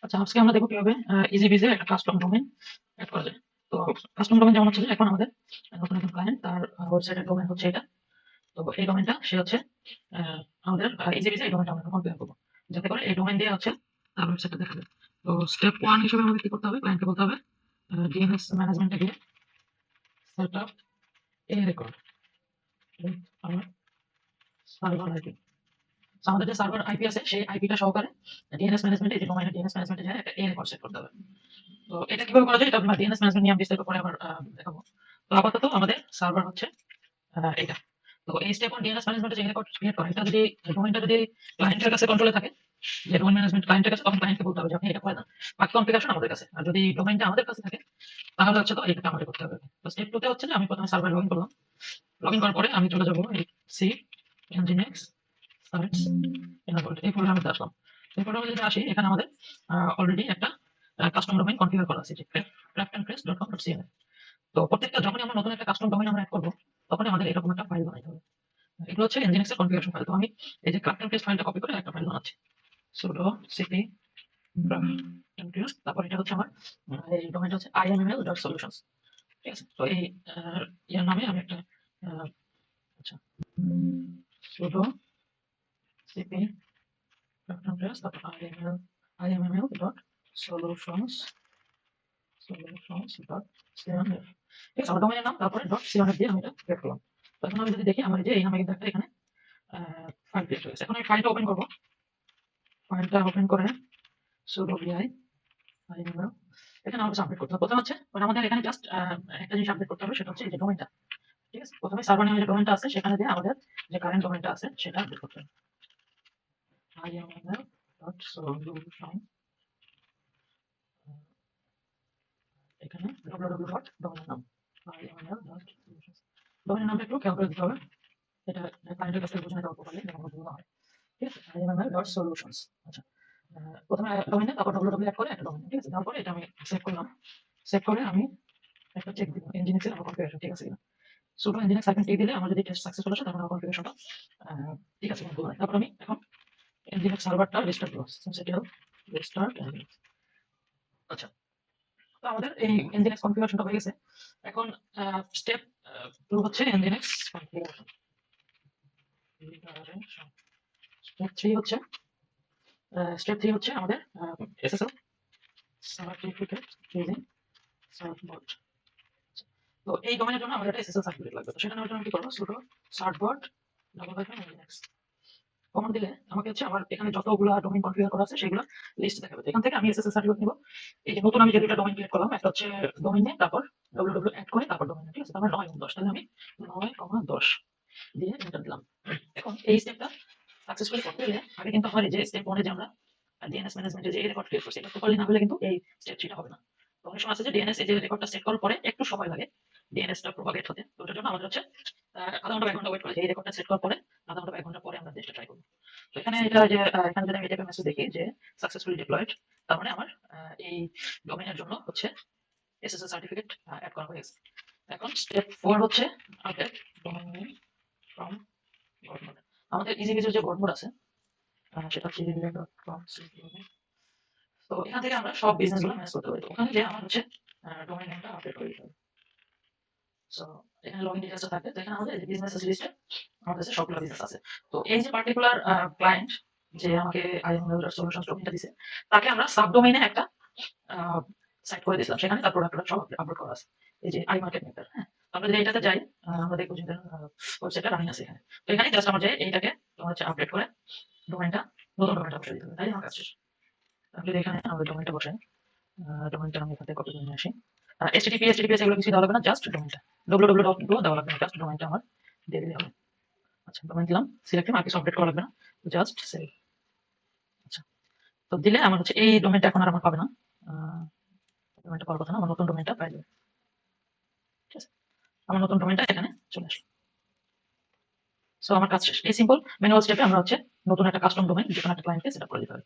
আচ্ছা, আজকে আমরা দেখবো কিভাবে ইজি বিজে একটা কাস্টম ডোমেইন এড করা যায়। তো কাস্টম ডোমেইন যেমন হচ্ছে যে এখন আমাদের নতুন একজন ক্লায়েন্ট তার ওয়েবসাইটের ডোমেইন হচ্ছে এটা। তো এই ডোমেইনটা সে হচ্ছে আমাদের ইজি বিজে এই ডোমেইনটা আমরা কনফিগার করবো যাতে করে এই ডোমেইন দিয়ে হচ্ছে তার ওয়েবসাইটটা দেখাবে। তো স্টেপ 1 হিসেবে আমাদের কি করতে হবে, ক্লায়েন্টকে বলতে হবে ডিএনএস ম্যানেজমেন্টে গিয়ে সেট আপ এ রেকর্ড আমার সার্ভার আইপি। আমাদের যে সার্ভার আইপি আছে সেই আইপিটা সহকারে ডিএনএস ম্যানেজমেন্টে যে ডোমেইনের ডিএনএস ম্যানেজমেন্টে যায় একটা এ রেকর্ড সেট করতে হবে। তো এটা কিভাবে করা যায় এটা আমরা ডিএনএস ম্যানেজমেন্ট নিয়ে আমি বিস্তারিত পরে আবার দেখাবো। তো আপাতত আমাদের সার্ভার হচ্ছে এটা। তো এই স্টেপ অন ডিএনএস ম্যানেজমেন্টে যে রেকর্ড ক্রিয়েট করা এটা যদি ডোমেইনটা যদি ক্লায়েন্টের কাছে কন্ট্রোলে থাকে, যে ডোমেইন ম্যানেজমেন্ট ক্লায়েন্টের কাছে, তখন ক্লায়েন্টকে বলতে হবে যে আপনি এটা করে দেন, বাকি কনফিগারেশন আমাদের কাছে। আর যদি ডোমেইনটা আমাদের কাছে থাকে তাহলে হচ্ছে তো এটা আমাদের করতে হবে। তো স্টেপ 2 তে হচ্ছে যে আমি প্রথমে সার্ভার লগইন করলাম। লগইন করার পরে আমি চলে যাব এই সি nginx সার্চ এনাবল্ড এই ফোল্ডারের মধ্যে আসলাম। এই ফোল্ডারে যদি আসি এখানে আমাদের অলরেডি একটা কাস্টম ডোমেইন কনফিগার করা আছে যে craftandtrace.com.cn। তো প্রত্যেকটা যখনই আমরা নতুন একটা কাস্টম ডোমেইন আমরা এড করবো তখনই আমাদের এরকম একটা ফাইল বানাইতে হবে। এগুলো হচ্ছে nginx এর কনফিগারেশন ফাইল। তো আমি এই যে craft and trace ফাইলটা কপি করে একটা ফাইল বানাচ্ছি, sudo cp craft and trace। তারপর এটা হচ্ছে আমার এই ডোমেইনটা হচ্ছে iml.solutions। ঠিক আছে, তো এই ইয়ার নামে আমি একটা আচ্ছা sudo cp craft and trace তারপর iml.solutions solutions.cnf। ঠিক আছে, আমার ডোমেইনের নাম তারপরে .cnf দিয়ে আমি এটা ক্রিয়েট করলাম। তো এখন আমি যদি দেখি আমার এই যে এই নামে কিন্তু একটা এখানে ফাইল ক্রিয়েট হয়েছে। এখন আমি ফাইলটা ওপেন করবো। ফাইলটা ওপেন করে sudo vi iml এখানে আমাকে আপডেট করতে হবে। প্রথমে হচ্ছে মানে আমাদের এখানে জাস্ট একটা জিনিস আপডেট করতে হবে, সেটা হচ্ছে এই যে ডোমেইনটা। ঠিক আছে, প্রথমে সার্ভার নামে যে ডোমেইনটা আছে সেখানে দিয়ে আমাদের যে কারেন্ট ডোমেইনটা আছে সেটা আপডেট করতে হবে। iml.solution এখানে www.domain নাম iml.solutions। ডোমেইনের নামটা একটু খেয়াল করে দিতে হবে, এটা ক্লায়েন্টের কাছ থেকে বুঝে নিতে অল্প পারলে যেন কোনো ভুল না হয়। ঠিক আছে, iml.solutions। আচ্ছা, প্রথমে ডোমেইনে তারপর www অ্যাড করে একটা ডোমেইন। ঠিক আছে, তারপরে এটা আমি সেভ করলাম। সেভ করে আমি একটা চেক দিব nginx এর আমার কনফিগারেশন ঠিক আছে কিনা। sudo nginx -t দিলে আমার যদি টেস্ট সাকসেসফুল আসে তখন আমার কনফিগারেশনটা ঠিক আছে, কোনো ভুল নাই। তারপর আমি এখন nginx সার্ভারটা রিস্টার্ট করব, সিস্টেম রিস্টার্ট nginx। আচ্ছা, তো আমাদের এই nginx কনফিগারেশনটা হয়ে গেছে। এখন স্টেপ 2 হচ্ছে nginx কনফিগারেশন। স্টেপ 3 হচ্ছে আমাদের SSL সার্টিফিকেট ইউজিং সার্ভবট। তো এই ডোমেইনের জন্য আমাদের একটা SSL সার্টিফিকেট লাগবে। তো সেটা নেওয়ার জন্য কি করব, sudo certbot nginx কমান্ড দিলে আমাকে হচ্ছে আমার এখানে যতগুলা ডোমেইন কনফিগার করা আছে সেগুলো লিস্ট দেখাবে। তো এখান থেকে আমি SSL সার্টিফিকেট নিব। এই যে নতুন আমি যে দুটো ডোমেইন ক্রিয়েট করলাম, একটা হচ্ছে ডোমেইন নেম তারপর www অ্যাড করে তারপর ডোমেইন। ঠিক আছে, তারপর 9 এবং 10, তাহলে আমি 9,10 দিয়ে এন্টার দিলাম। এখন এই স্টেপটা সাকসেসফুলি করতে হলে আগে কিন্তু আমার এই যে স্টেপ 1 এ যে আমরা ডিএনএস ম্যানেজমেন্টে যে রেকর্ড ক্রিয়েট করছি এটা প্রপারলি না হলে কিন্তু এই স্টেপ 3 টা হবে না। তো অনেক সময় আছে যে ডিএনএস এই যে রেকর্ডটা সেট করার পরে একটু সময় লাগে ডিএনএসটা প্রপাগেট হতে। তো ওটার জন্য আমাদের হচ্ছে আধা ঘন্টা বা 1 ঘন্টা ওয়েট করে এই রেকর্ডটা সেট করার পরে আধা ঘন্টা বা 1 ঘন্টা পরে আমরা চেষ্টা ট্রাই করব। তো এখানে এটা যে এখানে যদি আমি এটা মেসেজ দেখি যে সাকসেসফুলি ডিপ্লয়েড, তার মানে আমার এই ডোমেইনের জন্য হচ্ছে এসএসএল সার্টিফিকেট অ্যাড করা হয়ে গেছে। এখন স্টেপ 4 হচ্ছে update domain name from god mode. আমাদের ইজি ভিজুয়াল যে গড মোড আছে সেটা হচ্ছে easyvisual.com। তো এখান থেকে আমরা সব বিজনেস গুলো ম্যানেজ করতে পারি। তো ওখানে যে আমার হচ্ছে ডোমেইন নেমটা আপডেট করে দিতে হবে। সো এখানে লগইন ডিটেইলসটা থাকবে। তো এখানে আমাদের বিজনেস লিস্টে আমাদের কাছে সবগুলো বিজনেস আছে। তো এই যে পার্টিকুলার ক্লায়েন্ট যে আমাকে আইএমএল সলিউশনস ডোমেইনটা দিছে, তাকে আমরা সাবডোমেইনে একটা সাইট করে দিয়েছিলাম, সেখানে তার প্রোডাক্ট সব আপলোড করা আছে। এই যে আই মার্কেট মেকার। হ্যাঁ, তো আমরা যদি এটাতে যাই আমরা দেখবো যে ওয়েবসাইটটা রানিং আছে এখানে। তো এখানে জাস্ট আমার যে এইটাকে তোমার হচ্ছে আপডেট করে ডোমেইনটা নতুন ডোমেইনটা বসিয়ে দিতে হবে, তাই আমার কাজ শেষ। আমি যদি এখানে আমাদের ডোমেইনটা বসাই, ডোমেইনটা আমি এখান থেকে কপি করে নিয়ে আসি। HTTPS এগুলো কিছু দেওয়া লাগবে না, জাস্ট ডোমেইনটা www দেওয়া লাগবে না, জাস্ট ডোমেইনটা আমার দিয়ে দিলে হবে। আচ্ছা, ডোমেইন দিলাম, সিলেক্ট আর কিছু আপডেট করা লাগবে না, জাস্ট সেভ। আচ্ছা, তো দিলে আমার হচ্ছে এই ডোমেইনটা এখন আর আমার পাবে না, ডোমেইনটা পাওয়ার কথা না, আমার নতুন ডোমেইনটা পাই যাবে। ঠিক আছে, আমার নতুন ডোমেইনটা এখানে চলে আসলো। সো আমার কাজ শেষ। এই সিম্পল ম্যানুয়াল স্টেপে আমরা হচ্ছে নতুন একটা কাস্টম ডোমেইন যেকোনো একটা ক্লায়েন্টকে সেটআপ করে দিতে পারি।